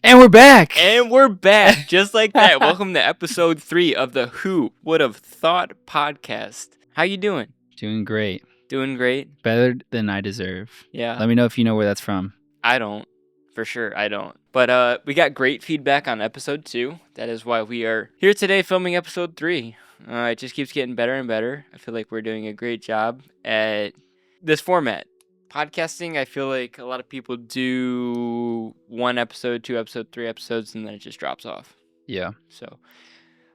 And we're back! And we're back, just like that. Welcome to episode 3 of the Who Would Have Thought podcast. How you doing? Doing great. Doing great? Better than I deserve. Yeah. Let me know if you know where that's from. I don't. For sure, I don't. But we got great feedback on episode 2. That is why we are here today filming episode 3. It just keeps getting better and better. I feel like we're doing a great job at this format. Podcasting, I feel like a lot of people do 1 episode, 2 episodes, 3 episodes, and then it just drops off. Yeah. So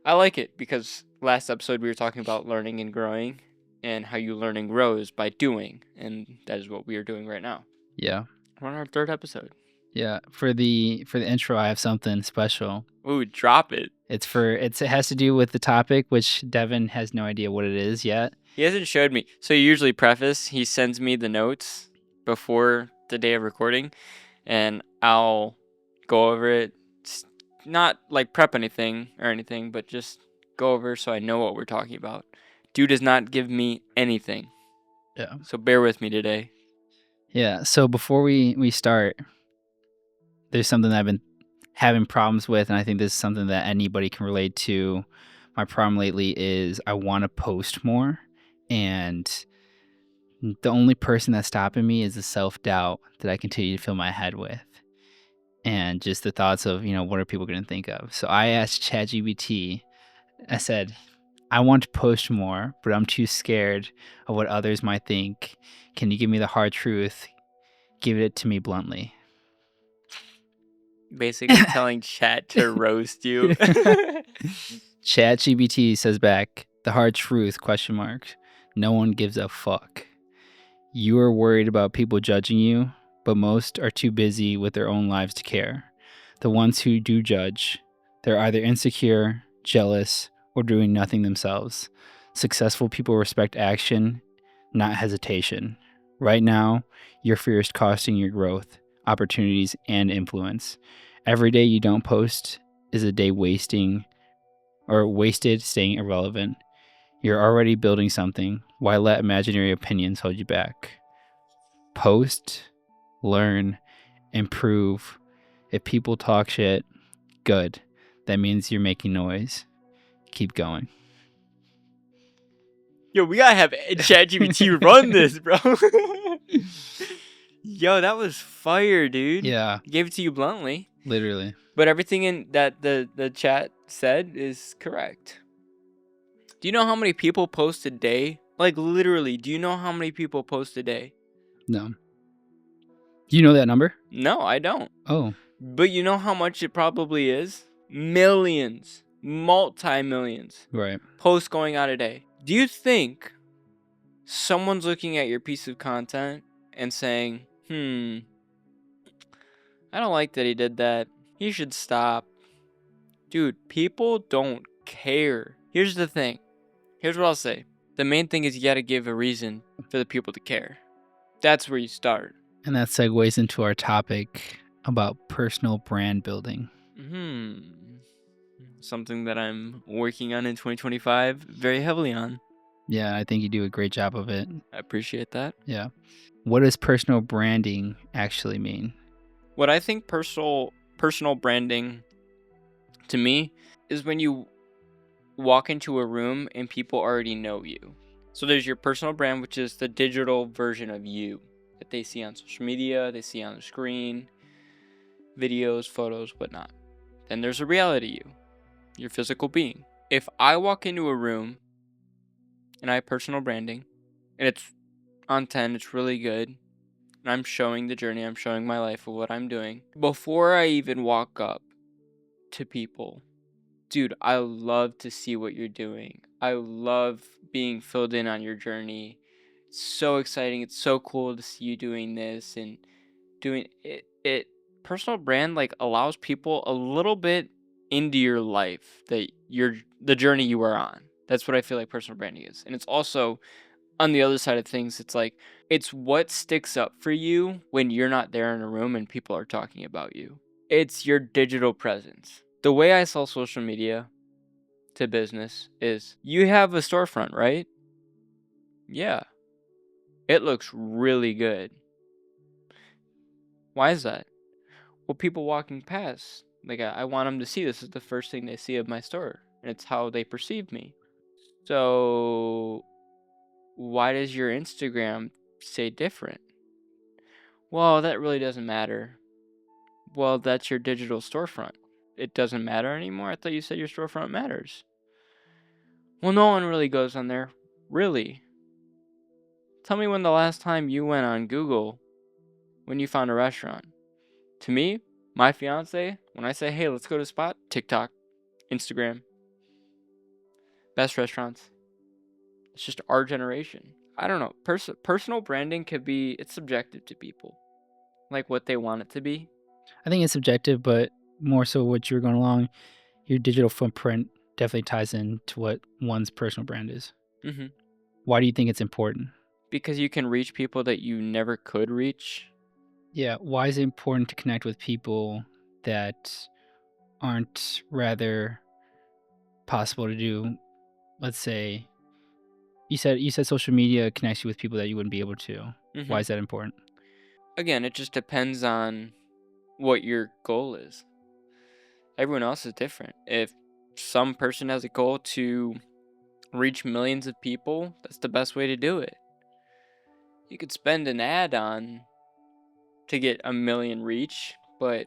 I like it because last episode we were talking about learning and growing and how you learn and grow is by doing. And that is what we are doing right now. Yeah. We're on our 3rd episode. Yeah. For the intro, I have something special. Ooh, drop it. It has to do with the topic, which Devin has no idea what it is yet. He hasn't showed me. So usually he sends me the notes before the day of recording, and I'll go over it. Not like prep anything or anything, but just go over so I know what we're talking about. Dude does not give me anything. Yeah. So bear with me today. Yeah. So before we start, there's something that I've been having problems with, and I think this is something that anybody can relate to. My problem lately is I want to post more, and the only person that's stopping me is the self-doubt that I continue to fill my head with. And just the thoughts of, what are people going to think of? So I asked ChatGPT, I said, I want to post more, but I'm too scared of what others might think. Can you give me the hard truth? Give it to me bluntly. Basically telling Chat to roast you. ChatGPT says back, the hard truth, ? No one gives a fuck. You are worried about people judging you, but most are too busy with their own lives to care. The ones who do judge, they're either insecure, jealous, or doing nothing themselves. Successful people respect action, not hesitation. Right now, your fear is costing your growth, opportunities, and influence. Every day you don't post is a day wasted staying irrelevant. You're already building something. Why let imaginary opinions hold you back? Post, learn, improve. If people talk shit, good. That means you're making noise. Keep going. Yo, we gotta have ChatGPT run this, bro. Yo, that was fire, dude. Yeah. He gave it to you bluntly. Literally. But everything in that the chat said is correct. Do you know how many people post a day? Like, literally, do you know how many people post a day? No. Do you know that number? No, I don't. Oh. But you know how much it probably is? Millions. Multi-millions. Right. Posts going out a day. Do you think someone's looking at your piece of content and saying, I don't like that he did that. He should stop. Dude, people don't care. Here's the thing. Here's what I'll say. The main thing is you gotta give a reason for the people to care. That's where you start. And that segues into our topic about personal brand building. Something that I'm working on in 2025 very heavily on. Yeah, I think you do a great job of it. I appreciate that. Yeah. What does personal branding actually mean? What I think personal branding to me is when you walk into a room and people already know you. So there's your personal brand, which is the digital version of you that they see on social media, they see on the screen, videos, photos, whatnot. Then there's a reality you, your physical being. If I walk into a room and I have personal branding and it's on 10, it's really good, and I'm showing the journey, I'm showing my life of what I'm doing, before I even walk up to people, dude, I love to see what you're doing. I love being filled in on your journey. It's so exciting. It's so cool to see you doing this and doing it. Personal brand allows people a little bit into your life, that the journey you are on. That's what I feel like personal branding is. And it's also on the other side of things, it's what sticks up for you when you're not there in a room and people are talking about you. It's your digital presence. The way I sell social media to business is you have a storefront, right? Yeah. It looks really good. Why is that? Well, people walking past, like I want them to see this is the first thing they see of my store, and it's how they perceive me. So why does your Instagram say different? Well, that really doesn't matter. Well, that's your digital storefront. It doesn't matter anymore? I thought you said your storefront matters. Well, no one really goes on there. Really? Tell me when the last time you went on Google when you found a restaurant. To me, my fiance, when I say, hey, let's go to a spot, TikTok, Instagram, best restaurants. It's just our generation. I don't know. Personal branding could be, it's subjective to people, like what they want it to be. I think it's subjective, but more so what you're going along, your digital footprint definitely ties into what one's personal brand is. Mm-hmm. Why do you think it's important? Because you can reach people that you never could reach. Yeah, why is it important to connect with people that aren't rather possible to do? Let's say you said social media connects you with people that you wouldn't be able to. Why Mm-hmm. is that important? Again, it just depends on what your goal is. Everyone else is different. If some person has a goal to reach millions of people, that's the best way to do it. You could spend an ad on to get a million reach, but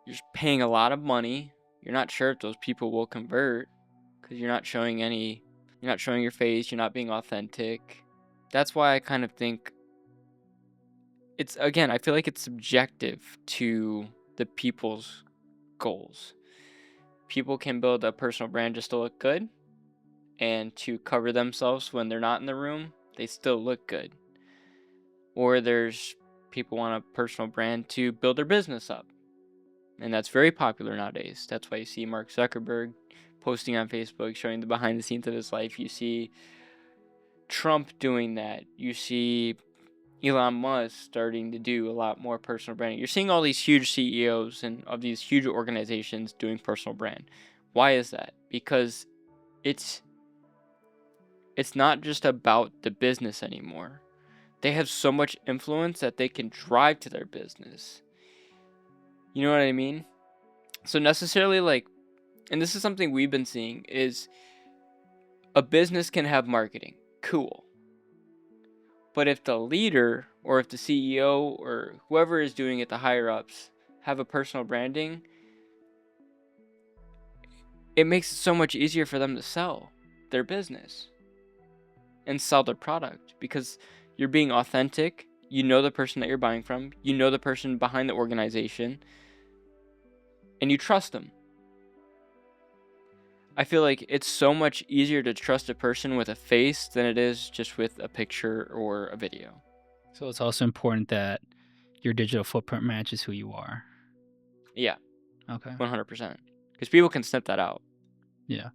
you're paying a lot of money. You're not sure if those people will convert because you're not showing your face, you're not being authentic. That's why I kind of think I feel like it's subjective to the people's goals. People can build a personal brand just to look good and to cover themselves when they're not in the room, they still look good. Or there's people want a personal brand to build their business up. And that's very popular nowadays. That's why you see Mark Zuckerberg posting on Facebook showing the behind the scenes of his life. You see Trump doing that. You see Elon Musk starting to do a lot more personal branding. You're seeing all these huge CEOs and of these huge organizations doing personal brand. Why is that? Because it's not just about the business anymore. They have so much influence that they can drive to their business. You know what I mean? So necessarily and this is something we've been seeing is a business can have marketing. Cool. But if the leader or if the CEO or whoever is doing it, the higher ups, have a personal branding, it makes it so much easier for them to sell their business and sell their product because you're being authentic. You know the person that you're buying from, you know the person behind the organization, and you trust them. I feel like it's so much easier to trust a person with a face than it is just with a picture or a video. So it's also important that your digital footprint matches who you are. Yeah, Okay. 100%. Because people can snip that out. Yeah.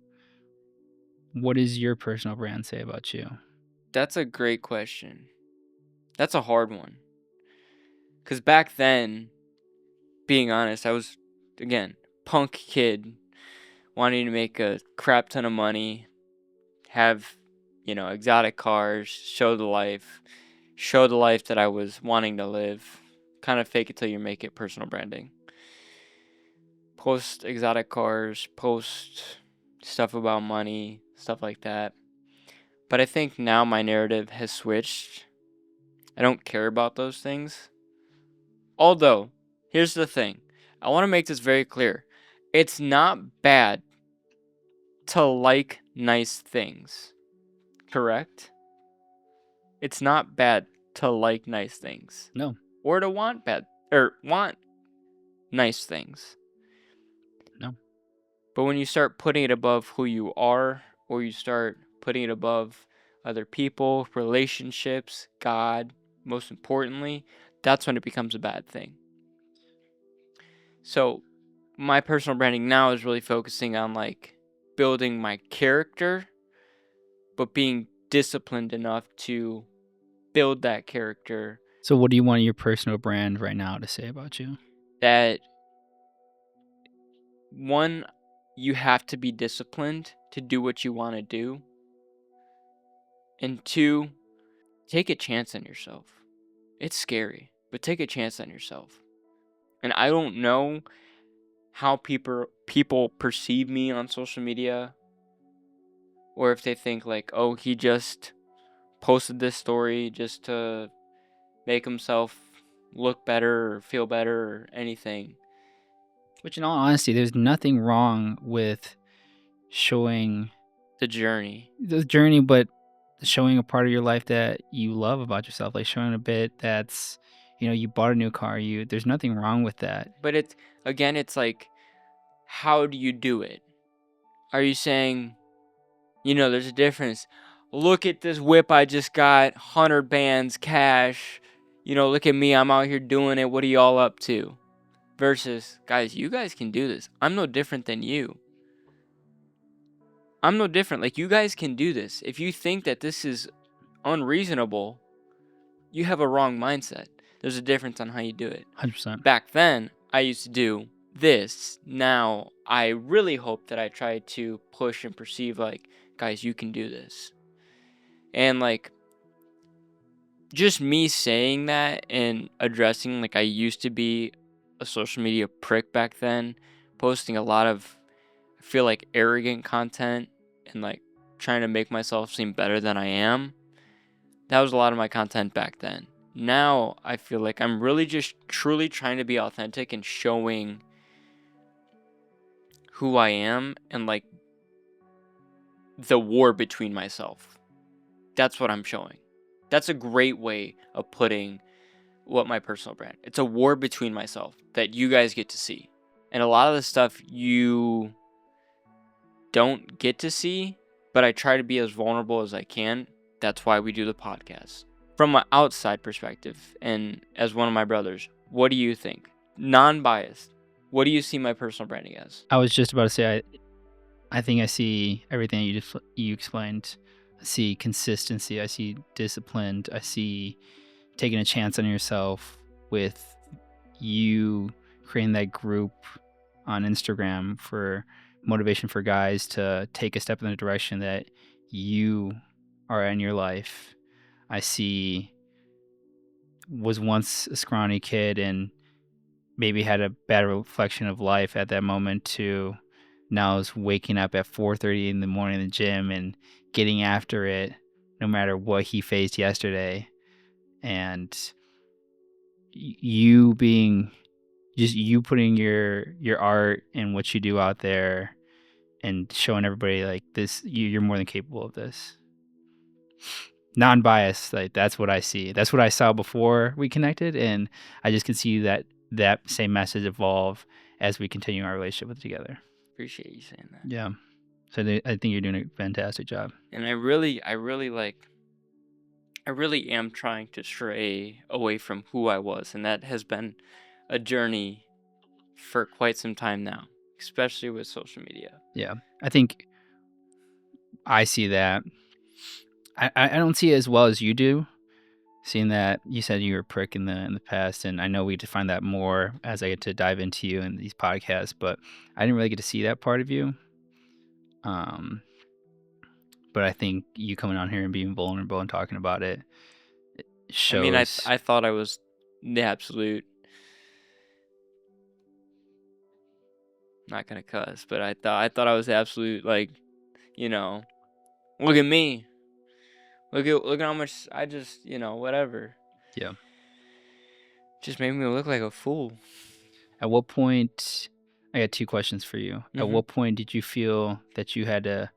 What does your personal brand say about you? That's a great question. That's a hard one. Because back then, being honest, I was, again, punk kid wanting to make a crap ton of money, have, exotic cars, show the life that I was wanting to live. Kind of fake it till you make it personal branding. Post exotic cars, post stuff about money, stuff like that. But I think now my narrative has switched. I don't care about those things. Although, here's the thing. I want to make this very clear. It's not bad to like nice things. Correct? It's not bad to like nice things. No. Or to want nice things. No. But when you start putting it above who you are, or you start putting it above other people, relationships, God, most importantly, that's when it becomes a bad thing. So, my personal branding now is really focusing on building my character, but being disciplined enough to build that character So what do you want your personal brand right now to say about you? that one, you have to be disciplined to do what you want to do. And two, take a chance on yourself. It's scary, but take a chance on yourself. And I don't know how people perceive me on social media, or if they think like, oh, he just posted this story just to make himself look better or feel better or anything. Which, in all honesty, there's nothing wrong with showing The journey. the journey, but showing a part of your life that you love about yourself, like showing a bit that's, you bought a new car. There's nothing wrong with that. But it's like, how do you do it? Are you saying, there's a difference. Look at this whip I just got, 100 bands cash. Look at me, I'm out here doing it. What are y'all up to? Versus, guys, you guys can do this. I'm no different than you. I'm no different. Like, you guys can do this. If you think that this is unreasonable, you have a wrong mindset. There's a difference on how you do it. 100%. Back then, I used to do this. Now, I really hope that I try to push and perceive like, guys, you can do this. And like, just me saying that and addressing, like, I used to be a social media prick back then, posting a lot of, I feel like, arrogant content and like trying to make myself seem better than I am. That was a lot of my content back then. Now I feel like I'm really just truly trying to be authentic and showing who I am and like the war between myself. That's what I'm showing. That's a great way of putting what my personal brand. It's a war between myself that you guys get to see. And a lot of the stuff you don't get to see, but I try to be as vulnerable as I can. That's why we do the podcast. From an outside perspective, and as one of my brothers, what do you think? Non-biased. What do you see my personal branding as? I was just about to say, I think I see everything you explained. I see consistency. I see disciplined. I see taking a chance on yourself with you creating that group on Instagram for motivation for guys to take a step in the direction that you are in your life. I see was once a scrawny kid and maybe had a bad reflection of life at that moment to now is waking up at 4:30 in the morning in the gym and getting after it no matter what he faced yesterday. And you being just you putting your art and what you do out there and showing everybody like this, you're more than capable of this. Non-biased, like that's what I see. That's what I saw before we connected, and I just can see that same message evolve as we continue our relationship together. Appreciate you saying that. Yeah. So I think you're doing a fantastic job. And I really am trying to stray away from who I was, and that has been a journey for quite some time now, especially with social media. Yeah. I think I see that. I don't see it as well as you do. Seeing that you said you were a prick in the past, and I know we define that more as I get to dive into you in these podcasts, but I didn't really get to see that part of you. But I think you coming on here and being vulnerable and talking about it shows. I mean, I thought I was the absolute. Not gonna cuss, but I thought I was the absolute, like, look at me. Look at how much I just, whatever. Yeah. Just made me look like a fool. At what point, I got two questions for you. At what point did you feel that you had to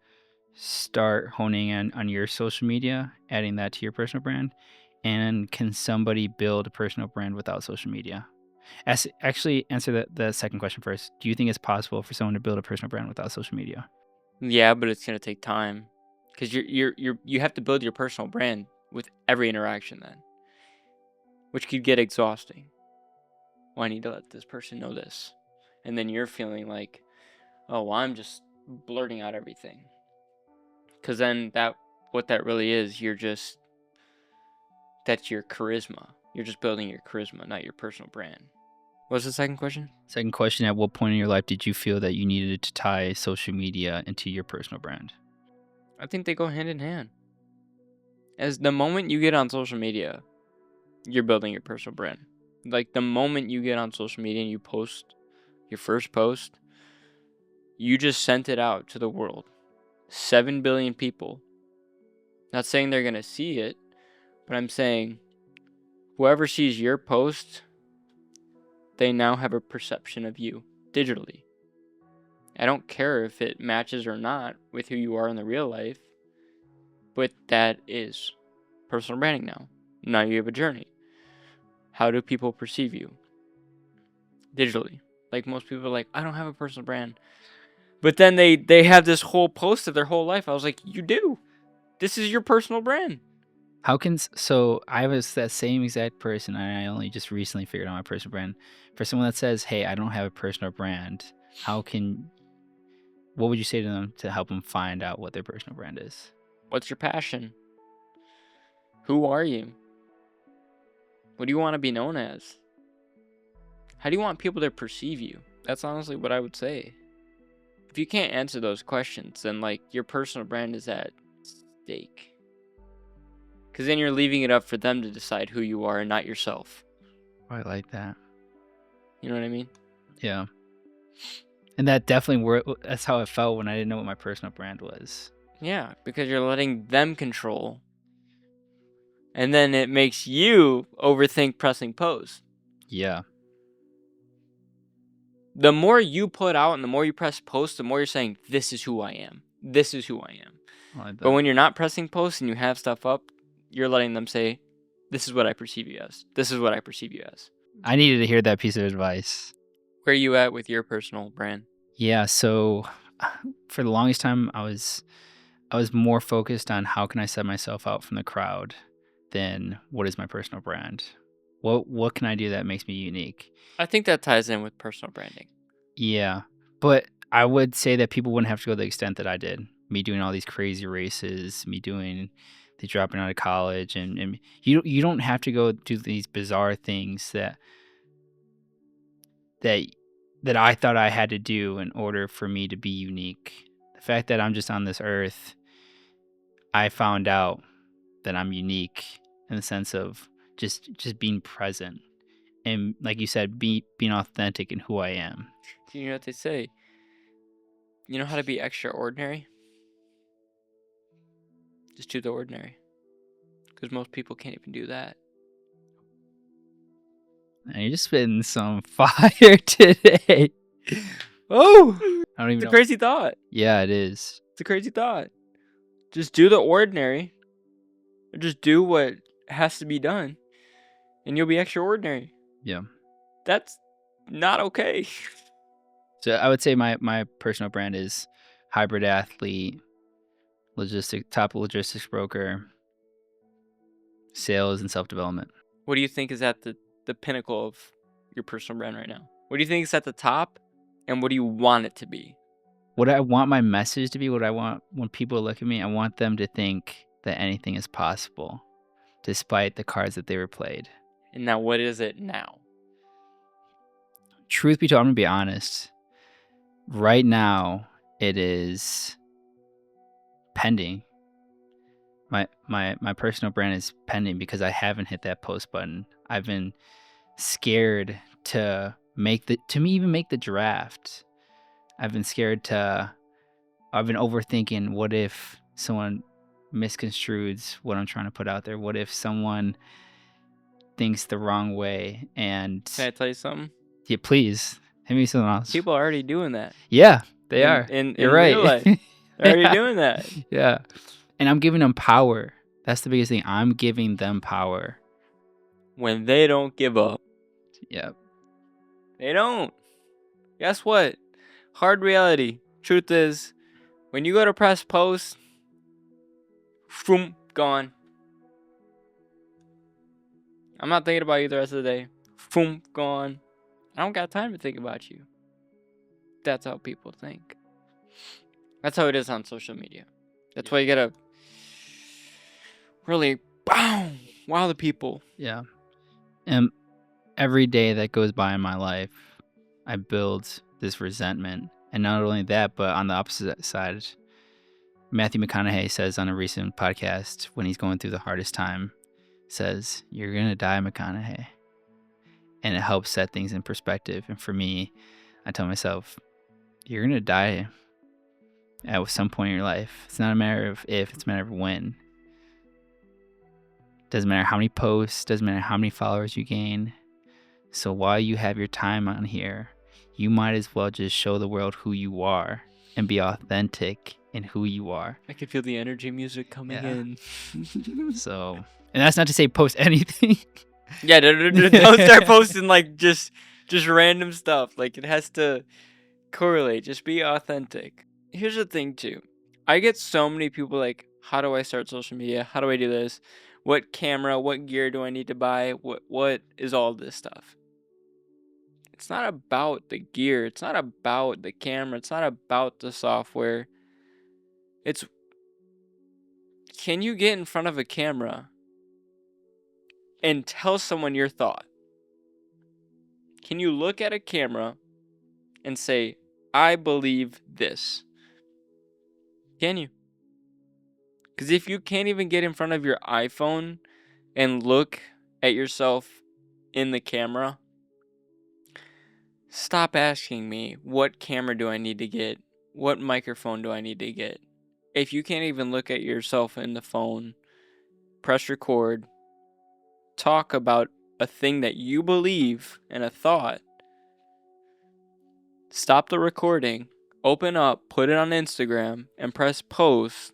start honing in on your social media, adding that to your personal brand? And can somebody build a personal brand without social media? Actually, answer the second question first. Do you think it's possible for someone to build a personal brand without social media? Yeah, but it's gonna take time, because you have to build your personal brand with every interaction then, which could get exhausting. Well, I need to let this person know this, and then you're feeling like, oh, well, I'm just blurting out everything, because then what that really is, that's your charisma. You're just building your charisma, not your personal brand. What's the second question? Second question, at what point in your life did you feel that you needed to tie social media into your personal brand? I think they go hand in hand. As the moment you get on social media, you're building your personal brand. Like, the moment you get on social media and you post your first post, you just sent it out to the world. 7 billion people. Not saying they're going to see it, but I'm saying whoever sees your post, they now have a perception of you digitally. I don't care if it matches or not with who you are in the real life, but that is personal branding now. Now you have a journey. How do people perceive you digitally? Like, most people are like, I don't have a personal brand. But then they have this whole post of their whole life. I was like, you do. This is your personal brand. How can so I was that same exact person, and I only just recently figured out my personal brand. For someone that says, "Hey, I don't have a personal brand," what would you say to them to help them find out what their personal brand is? What's your passion? Who are you? What do you want to be known as? How do you want people to perceive you? That's honestly what I would say. If you can't answer those questions, then like your personal brand is at stake. Because then you're leaving it up for them to decide who you are and not yourself. I like that. You know what I mean? Yeah. And that definitely that's how it felt when I didn't know what my personal brand was. Yeah, because you're letting them control. And then it makes you overthink pressing post. Yeah. The more you put out and the more you press post, the more you're saying, this is who I am. This is who I am. I like that. But when you're not pressing post and you have stuff up, you're letting them say, this is what I perceive you as. This is what I perceive you as. I needed to hear that piece of advice. Where are you at with your personal brand? Yeah, so for the longest time I was more focused on how can I set myself out from the crowd than what is my personal brand. What can I do that makes me unique? I think that ties in with personal branding. Yeah, but I would say that people wouldn't have to go to the extent that I did. Me doing all these crazy races, me doing the dropping out of college, and you don't have to go do these bizarre things that I thought I had to do in order for me to be unique. The fact that I'm just on this earth, I found out that I'm unique in the sense of just being present and, like you said, being authentic in who I am. Do you know what they say? You know how to be extraordinary? Just do the ordinary. Because most people can't even do that. And you're just spitting some fire today. Oh! I don't even It's a know. crazy thought. Yeah, it is. It's a crazy thought. Just do the ordinary. Or just do what has to be done. And you'll be extraordinary. Yeah. That's not okay. So I would say my personal brand is hybrid athlete, top logistics broker, sales, and self-development. What do you think is at the pinnacle of your personal brand right now? What do you think is at the top? And what do you want it to be? What I want my message to be, what I want when people look at me, I want them to think that anything is possible, despite the cards that they were played. And now what is it now? Truth be told, I'm going to be honest. Right now, it is pending. My personal brand is pending because I haven't hit that post button. I've been scared to even make the draft. I've been overthinking, what if someone misconstrues what I'm trying to put out there? What if someone thinks the wrong way? And Can I tell you something? yeah, please hit me something else. People are already doing that. Yeah, they are. In You're right. real life. They're already doing that. Yeah. And I'm giving them power. That's the biggest thing. I'm giving them power. When they don't give up. Yeah. They don't. Guess what? Hard reality. Truth is, when you go to press post, boom, gone. I'm not thinking about you the rest of the day. Boom, gone. I don't got time to think about you. That's how people think. That's how it is on social media. That's why you gotta really wow the people. Yeah. And every day that goes by in my life, I build this resentment. And not only that, but on the opposite side, Matthew McConaughey says on a recent podcast, when he's going through the hardest time, says, "You're going to die, McConaughey." and it helps set things in perspective. And for me, I tell myself, you're going to die at some point in your life. It's not a matter of if, it's a matter of when. Doesn't matter how many posts, doesn't matter how many followers you gain. So while you have your time on here, you might as well just show the world who you are and be authentic in who you are. I can feel the energy music coming in. So, and that's not to say post anything. Yeah, don't start posting like just random stuff. Like, it has to correlate. Just be authentic. Here's the thing too. I get so many people like, how do I start social media? How do I do this? What camera, what gear do I need to buy? What is all this stuff? It's not about the gear. It's not about the camera. It's not about the software. It's, can you get in front of a camera and tell someone your thought? Can you look at a camera and say, I believe this? Can you? Because if you can't even get in front of your iPhone and look at yourself in the camera, stop asking me, what camera do I need to get? What microphone do I need to get? If you can't even look at yourself in the phone, press record, talk about a thing that you believe and a thought, stop the recording, open up, put it on Instagram, and press post.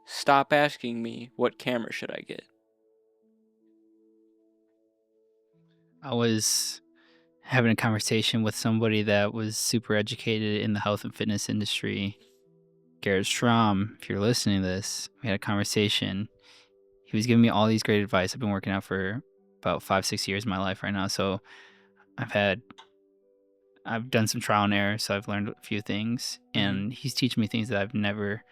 Stop asking me, what camera should I get? I was having a conversation with somebody that was super educated in the health and fitness industry. Garrett Strom, if you're listening to this, we had a conversation. He was giving me all these great advice. I've been working out for about 5-6 years of my life right now. So I've done some trial and error. So I've learned a few things, and he's teaching me things that I've never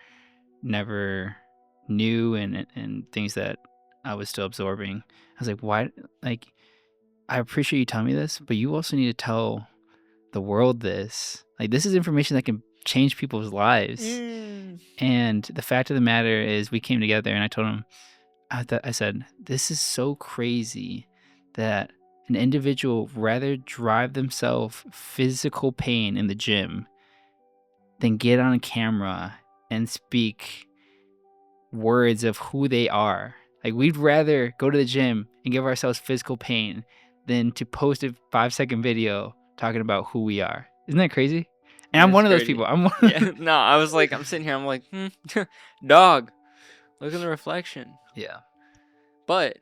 knew, and things that I was still absorbing. I was like, why? Like, I appreciate you telling me this, but you also need to tell the world this. Like, this is information that can change people's lives. And the fact of the matter is, we came together and I told him, I said, this is so crazy that an individual rather drive themselves physical pain in the gym than get on a camera and speak words of who they are. Like, we'd rather go to the gym and give ourselves physical pain than to post a 5-second video talking about who we are. Isn't that crazy? And I'm one of those people. Yeah, no, I was like, I'm sitting here, I'm like, dog, look in the reflection. Yeah. But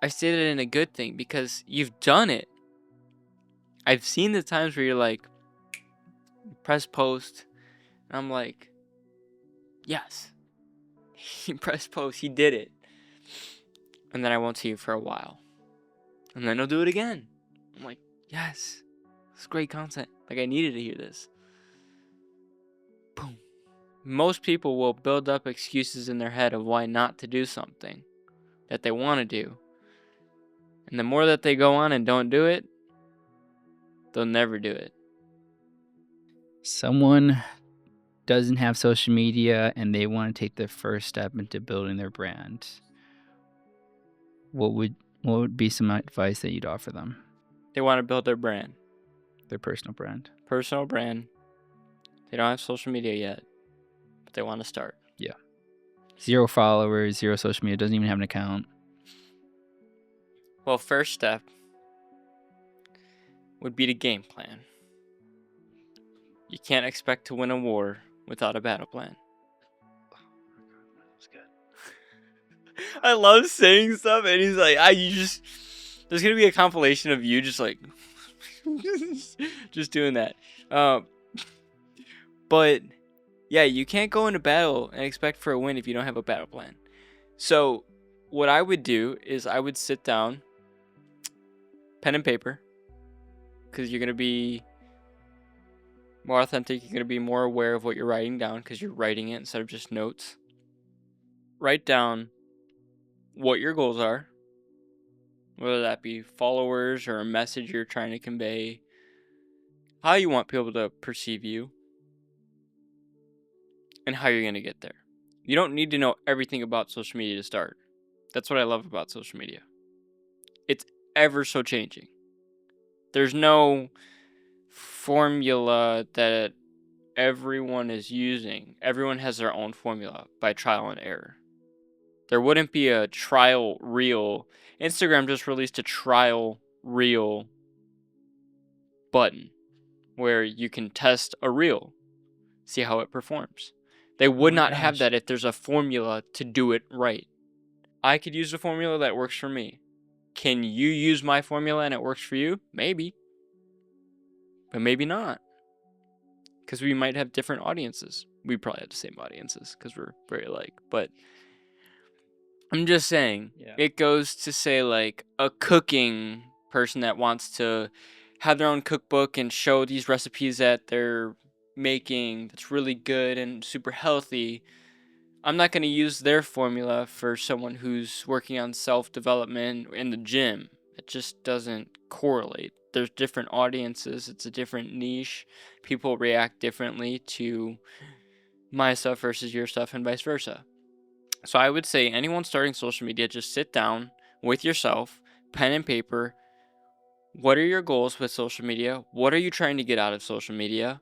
I say that in a good thing because you've done it. I've seen the times where you're like, press post, and I'm like, yes, he pressed post, he did it. And then I won't see you for a while. And then he'll do it again. I'm like, yes, it's great content. Like, I needed to hear this. Boom. Most people will build up excuses in their head of why not to do something that they want to do. And the more that they go on and don't do it, they'll never do it. Someone doesn't have social media and they want to take the first step into building their brand. What would be some advice that you'd offer them? They want to build their brand. Their personal brand. Personal brand. They don't have social media yet, but they want to start. Yeah. 0 followers, 0 social media, doesn't even have an account. Well, first step would be to game plan. You can't expect to win a war without a battle plan. That's good. I love saying stuff, and he's like, there's going to be a compilation of you just like, just doing that. But yeah, you can't go into battle and expect for a win if you don't have a battle plan. So what I would do is I would sit down, pen and paper, because you're going to be more authentic. You're going to be more aware of what you're writing down because you're writing it instead of just notes. Write down what your goals are, whether that be followers or a message you're trying to convey, how you want people to perceive you, and how you're going to get there. You don't need to know everything about social media to start. That's what I love about social media. It's ever so changing. There's no formula that everyone is using. Everyone has their own formula by trial and error. There wouldn't be a trial reel. Instagram just released a trial reel button where you can test a reel, see how it performs. They would not have that if there's a formula to do it right. I could use a formula that works for me. Can you use my formula and it works for you? Maybe. But maybe not. Because we might have different audiences. We probably have the same audiences because we're very alike. But I'm just saying, It goes to say like a cooking person that wants to have their own cookbook and show these recipes that they're making that's really good and super healthy. I'm not going to use their formula for someone who's working on self-development in the gym. It just doesn't correlate. There's different audiences. It's a different niche. People react differently to my stuff versus your stuff and vice versa. So I would say anyone starting social media, just sit down with yourself, pen and paper. What are your goals with social media? What are you trying to get out of social media?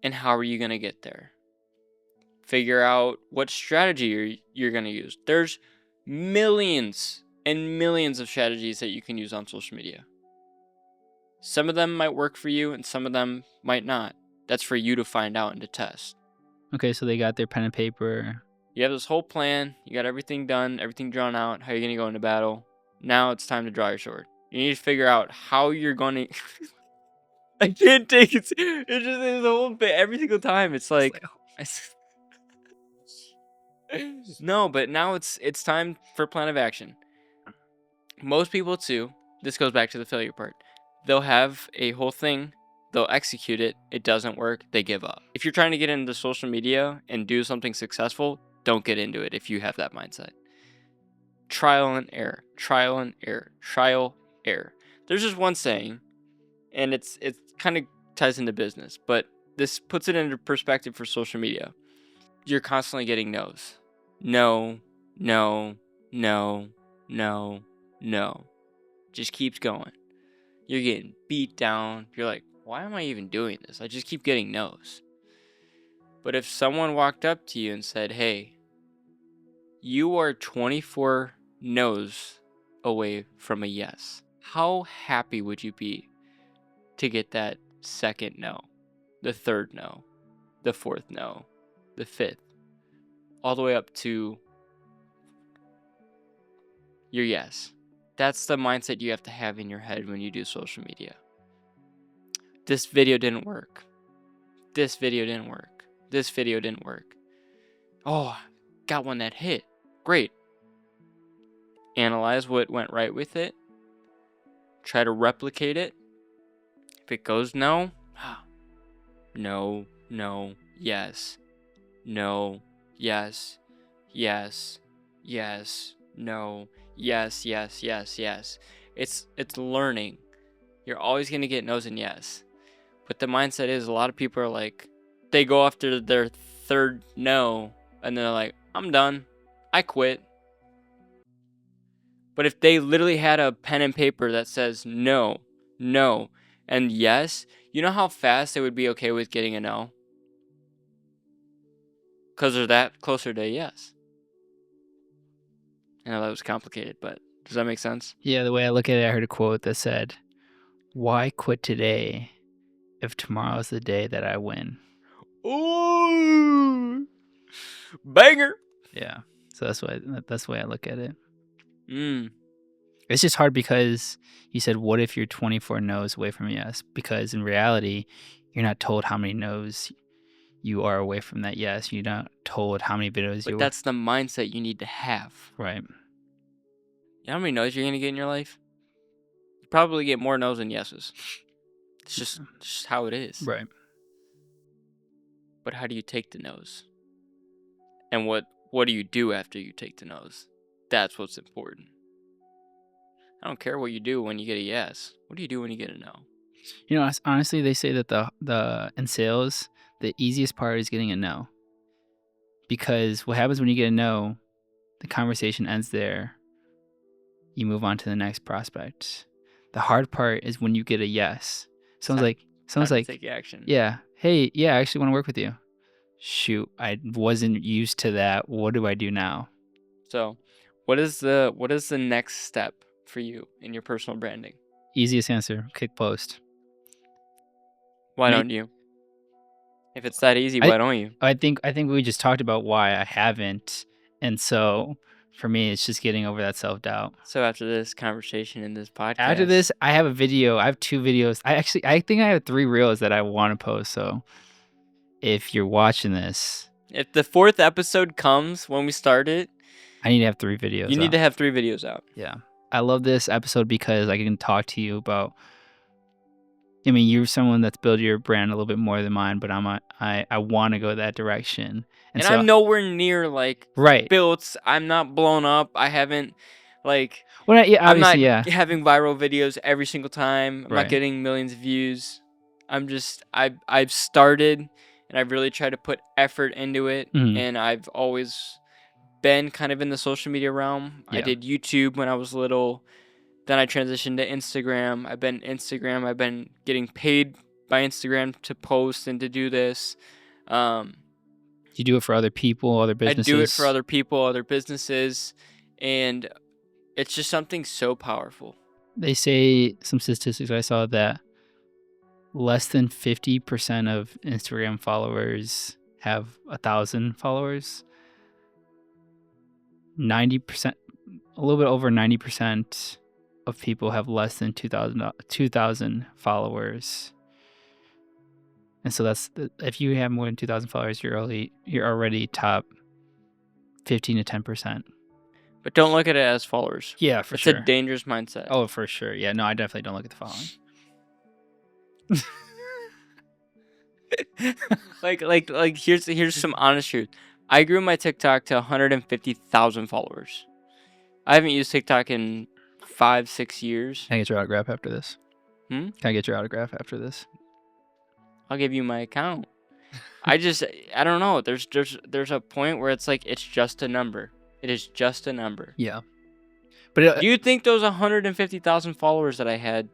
And how are you going to get there? Figure out what strategy you're going to use. There's millions and millions of strategies that you can use on social media. Some of them might work for you and some of them might not. That's for you to find out and to test. Okay, so they got their pen and paper. You have this whole plan. You got everything done, everything drawn out, how you're going to go into battle. Now it's time to draw your sword. You need to figure out how you're going to... I can't take it. It's just the whole bit. Every single time. It's like... No, but now it's time for plan of action. Most people too, this goes back to the failure part. They'll have a whole thing, they'll execute it, it doesn't work, they give up. If you're trying to get into social media and do something successful, don't get into it if you have that mindset. Trial and error, trial and error, trial, error. There's just one saying, and it kind of ties into business, but this puts it into perspective for social media. You're constantly getting no's. No, no, no, no, no. Just keeps going. You're getting beat down. You're like, why am I even doing this? I just keep getting no's. But if someone walked up to you and said, hey, you are 24 no's away from a yes, how happy would you be to get that second no, the third no, the fourth no, the fifth, all the way up to your yes? That's the mindset you have to have in your head when you do social media. This video didn't work. This video didn't work. This video didn't work. Oh, got one that hit. Great. Analyze what went right with it. Try to replicate it. If it goes no, no, no, yes. No, yes, yes, yes, no, yes, yes, yes, yes. It's learning. You're always going to get no's and yes. But the mindset is a lot of people are like, they go after their third no and they're like, I'm done. I quit. But if they literally had a pen and paper that says no, no, and yes, you know how fast they would be okay with getting a no? Because they're that closer to a yes. I know that was complicated, but does that make sense? Yeah, the way I look at it, I heard a quote that said, why quit today if tomorrow's the day that I win? Ooh, banger. Yeah, so that's the way I look at it. It's just hard because you said, what if you're 24 no's away from a yes? Because in reality, you're not told how many no's you are away from that yes. You're not told how many videos But that's the mindset you need to have. Right. You know how many no's you're going to get in your life? You probably get more no's than yeses. It's just how it is. Right. But how do you take the no's? And what do you do after you take the no's? That's what's important. I don't care what you do when you get a yes. What do you do when you get a no? You know, honestly, they say that the in sales, the easiest part is getting a no. Because what happens when you get a no, the conversation ends there. You move on to the next prospect. The hard part is when you get a yes. Someone's Time to like, take action. yeah, hey, yeah, I actually want to work with you. Shoot, I wasn't used to that. What do I do now? So, what is the next step for you in your personal branding? Easiest answer, kick post. Why Make don't you? If it's that easy, I why don't you? I think we just talked about why I haven't, and so for me, it's just getting over that self-doubt. So after this conversation in this podcast, After this, I have a video. I have 2 videos. I think I have 3 reels that I want to post. So if you're watching this, if the 4th episode comes when we start it, I need to have 3 videos. you need to have 3 videos out. Yeah. I love this episode because I can talk to you about. I mean, you're someone that's built your brand a little bit more than mine, but I want to go that direction. And so I'm nowhere near like right. built. I'm not blown up. I haven't like. Well, yeah, I'm not obviously, yeah. having viral videos every single time. I'm Right. not getting millions of views. I'm just I've started and I've really tried to put effort into it, Mhm. and I've always been kind of in the social media realm. I Yeah. did YouTube when I was little. Then I transitioned to Instagram. I've been getting paid by Instagram to post and to do this. You do it for other people, other businesses. I do it for other people, other businesses, and it's just something so powerful. They say some statistics I saw that less than 50% of Instagram followers have 1,000 followers. 90%, a little bit over 90% of people have less than 2,000 followers. And so if you have more than 2,000 followers, you're already top 15 to 10%. But don't look at it as followers. Yeah, for it's sure. It's a dangerous mindset. Oh, for sure. Yeah, no, I definitely don't look at the following. like here's some honest truth. I grew my TikTok to 150,000 followers. I haven't used TikTok in 5-6 years. Can I get your autograph after this? Hmm? Can I get your autograph after this? I'll give you my account. I don't know. There's a point where it's like it's just a number. It is just a number. Yeah. But do you think those 150,000 followers that I had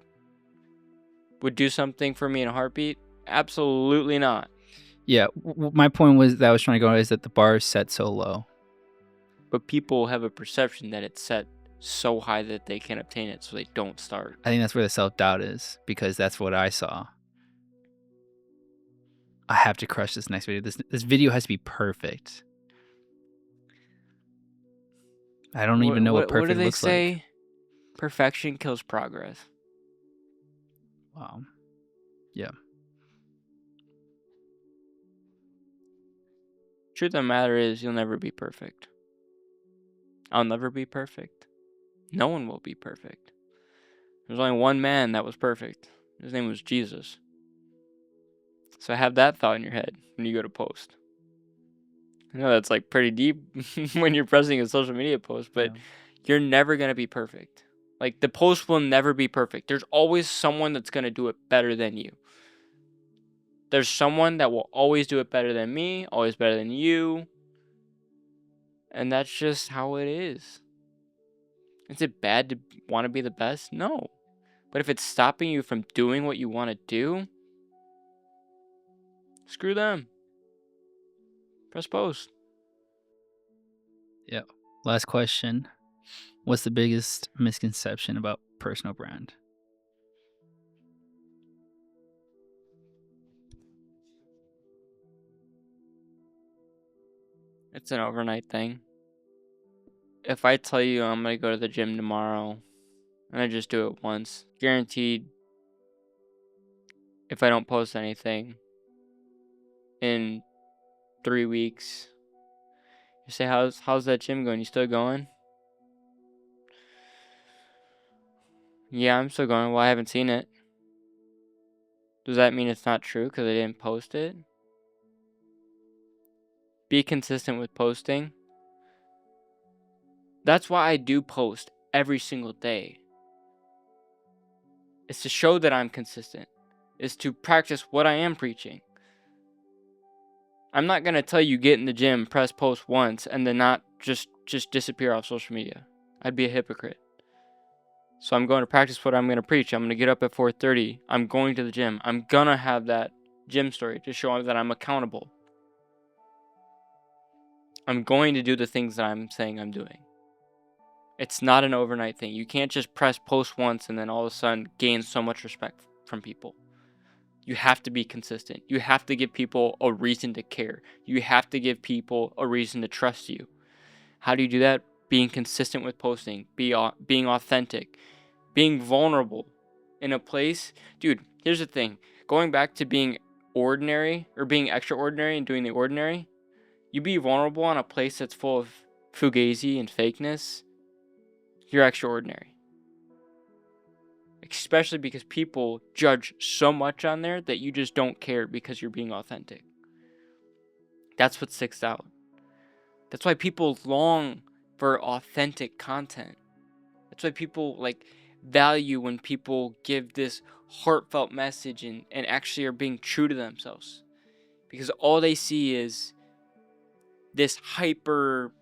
would do something for me in a heartbeat? Absolutely not. Yeah, my point was that I was trying to go is that the bar is set so low. But people have a perception that it's set so high that they can obtain it, so they don't start. I think that's where the self-doubt is, because that's what I saw. I have to crush this next video. This video has to be perfect. I don't even know what perfect looks like. What do they say? Perfection kills progress. Wow. Yeah. Truth of the matter is, you'll never be perfect. I'll never be perfect. No one will be perfect. There's only one man that was perfect. His name was Jesus. So have that thought in your head when you go to post. I know that's like pretty deep when you're pressing a social media post, but you're never going to be perfect. Like the post will never be perfect. There's always someone that's going to do it better than you. There's someone that will always do it better than me, always better than you. And that's just how it is. Is it bad to want to be the best? No. But if it's stopping you from doing what you want to do, screw them. Press post. Yeah. Last question. What's the biggest misconception about personal brand? It's an overnight thing. If I tell you I'm going to go to the gym tomorrow and I just do it once, guaranteed, if I don't post anything in 3 weeks, you say, how's that gym going? You still going? Yeah, I'm still going. Well, I haven't seen it. Does that mean it's not true because I didn't post it? Be consistent with posting. That's why I do post every single day. It's to show that I'm consistent. It's to practice what I am preaching. I'm not going to tell you get in the gym, press post once, and then not just disappear off social media. I'd be a hypocrite. So I'm going to practice what I'm going to preach. I'm going to get up at 4:30. I'm going to the gym. I'm going to have that gym story to show that I'm accountable. I'm going to do the things that I'm saying I'm doing. It's not an overnight thing. You can't just press post once and then all of a sudden gain so much respect from people. You have to be consistent. You have to give people a reason to care. You have to give people a reason to trust you. How do you do that? Being consistent with posting, being authentic, being vulnerable in a place. Dude, here's the thing. Going back to being ordinary or being extraordinary and doing the ordinary, you be vulnerable on a place that's full of fugazi and fakeness, you're extraordinary. Especially because people judge so much on there that you just don't care because you're being authentic. That's what sticks out. That's why people long for authentic content. That's why people value when people give this heartfelt message and actually are being true to themselves. Because all they see is this hyper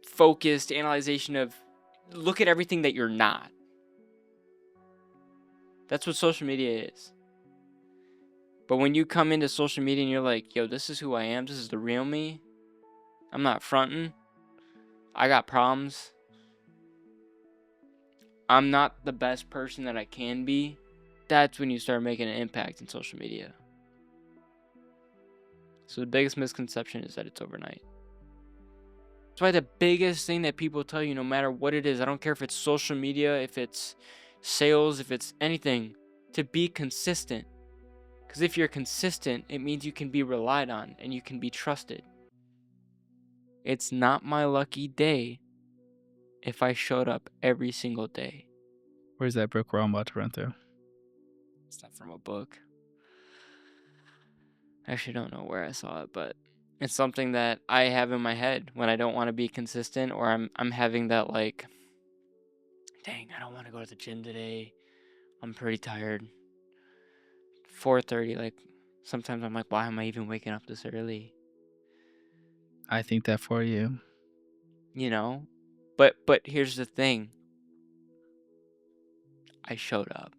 focused analyzation of look at everything that you're not. That's what social media is. But when you come into social media and you're like, yo, this is who I am, this is the real me, I'm not fronting, I got problems, I'm not the best person that I can be, that's when you start making an impact in social media. So the biggest misconception is that it's overnight. That's why the biggest thing that people tell you, no matter what it is, I don't care if it's social media, if it's sales, if it's anything, to be consistent. Because if you're consistent, it means you can be relied on and you can be trusted. It's not my lucky day if I showed up every single day. Where's that book we're all about to run through? It's not from a book. I actually don't know where I saw it, but it's something that I have in my head when I don't want to be consistent, or I'm having that dang, I don't want to go to the gym today. I'm pretty tired. 4:30, sometimes I'm like, why am I even waking up this early? I think that for you. You know? But here's the thing. I showed up.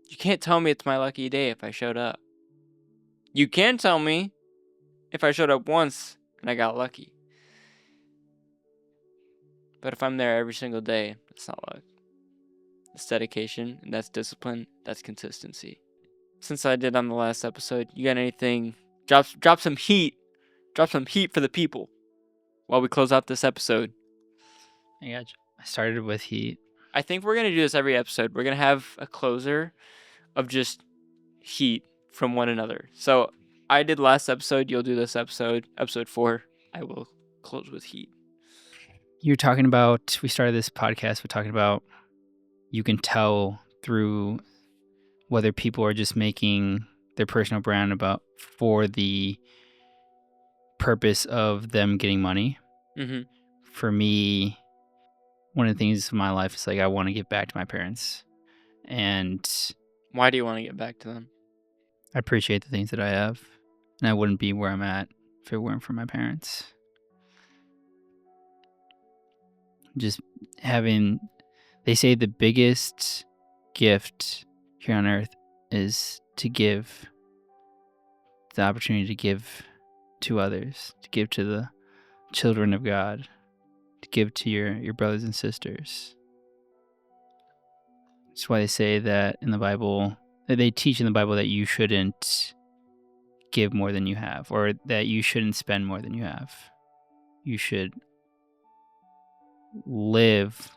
You can't tell me it's my lucky day if I showed up. You can tell me if I showed up once and I got lucky. But if I'm there every single day, that's not luck. That's dedication, and that's discipline, that's consistency. Since I did on the last episode, you got anything? Drop some heat. Drop some heat for the people while we close out this episode. I started with heat. I think we're going to do this every episode. We're going to have a closer of just heat from one another. So I did last episode. You'll do this episode. Episode 4. I will close with heat. You're talking about, we started this podcast with talking about you can tell through whether people are just making their personal brand about for the purpose of them getting money. Mm-hmm. For me, one of the things in my life is I want to give back to my parents. And why do you want to get back to them? I appreciate the things that I have. And I wouldn't be where I'm at if it weren't for my parents. Just having, they say the biggest gift here on earth is to give, the opportunity to give to others, to give to the children of God, to give to your brothers and sisters. That's why they say that in the Bible, that they teach in the Bible that you shouldn't give more than you have, or that you shouldn't spend more than you have. You should live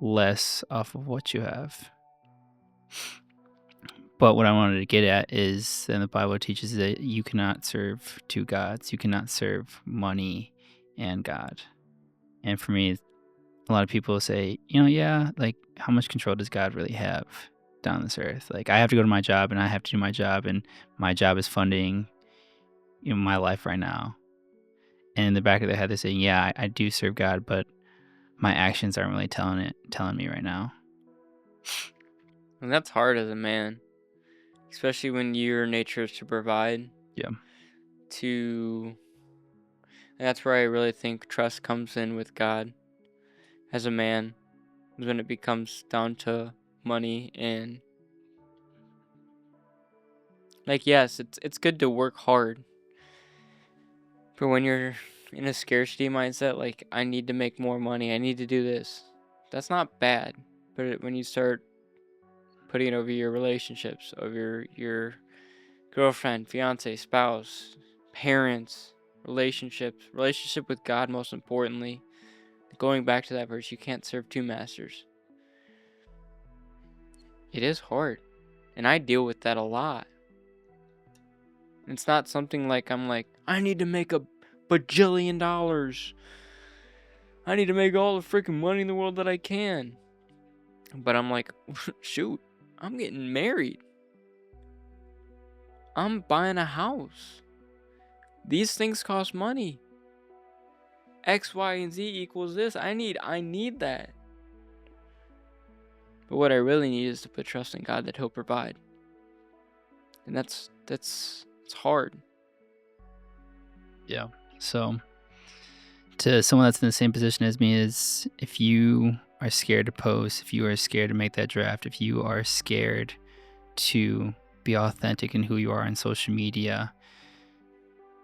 less off of what you have. But what I wanted to get at is that the Bible teaches that you cannot serve two gods. You cannot serve money and God. And for me, a lot of people say, yeah, how much control does God really have down this earth? I have to go to my job and I have to do my job, and my job is funding my life right now. And in the back of their head, they're saying, yeah, I do serve God, but my actions aren't really telling me right now. And that's hard as a man, especially when your nature is to provide. Yeah. To And that's where I really think trust comes in with God as a man, is when it becomes down to money. And like, yes, it's good to work hard, but when you're in a scarcity mindset, like, I need to make more money, I need to do this, that's not bad. But when you start putting it over your relationships, over your girlfriend, fiance, spouse, parents, relationship with God, most importantly, going back to that verse, you can't serve two masters. It is hard, and I deal with that a lot. It's not something like I'm like, I need to make a bajillion dollars, I need to make all the freaking money in the world that I can. But I'm like, shoot, I'm getting married, I'm buying a house, these things cost money. X, Y, and Z equals this. I need that. But what I really need is to put trust in God that He'll provide. And that's it's hard. Yeah. So to someone that's in the same position as me, is if you are scared to post, if you are scared to make that draft, if you are scared to be authentic in who you are on social media,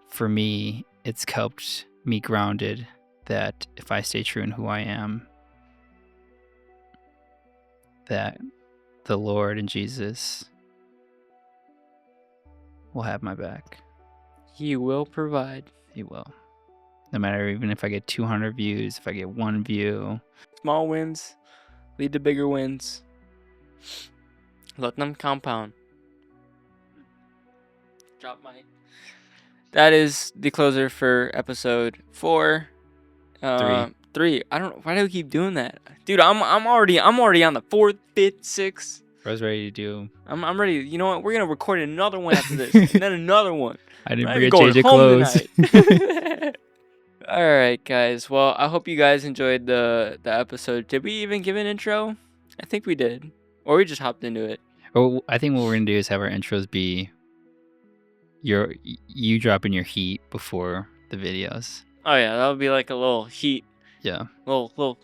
for me, it's helped me grounded that if I stay true in who I am, that the Lord and Jesus will have my back. He will provide. He will. No matter, even if I get 200 views, if I get 1 view. Small wins lead to bigger wins. Let them compound. Drop mic. That is the closer for episode 4. 3. I don't know. Why do we keep doing that? Dude, I'm already on the 4th, 5th, 6th. I was ready to do. I'm ready. You know what? We're gonna record another one after this, and then another one. I didn't I'm forget going change of home clothes. tonight. All right, guys. Well, I hope you guys enjoyed the episode. Did we even give an intro? I think we did, or we just hopped into it. Well, I think what we're gonna do is have our intros be you dropping your heat before the videos. Oh yeah, that'll be like a little heat. Yeah. Little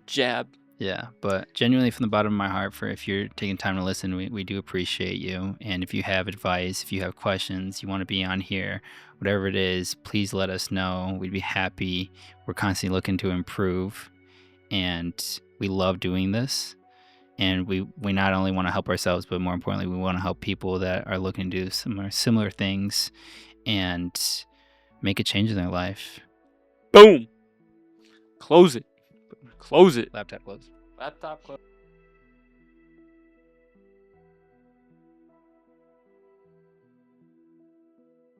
jab. Yeah, but genuinely from the bottom of my heart, for if you're taking time to listen, we do appreciate you. And if you have advice, if you have questions, you want to be on here, whatever it is, please let us know. We'd be happy. We're constantly looking to improve, and we love doing this. And we not only want to help ourselves, but more importantly, we want to help people that are looking to do similar things and make a change in their life. Boom. Close it. Close it. Laptop close. Laptop close.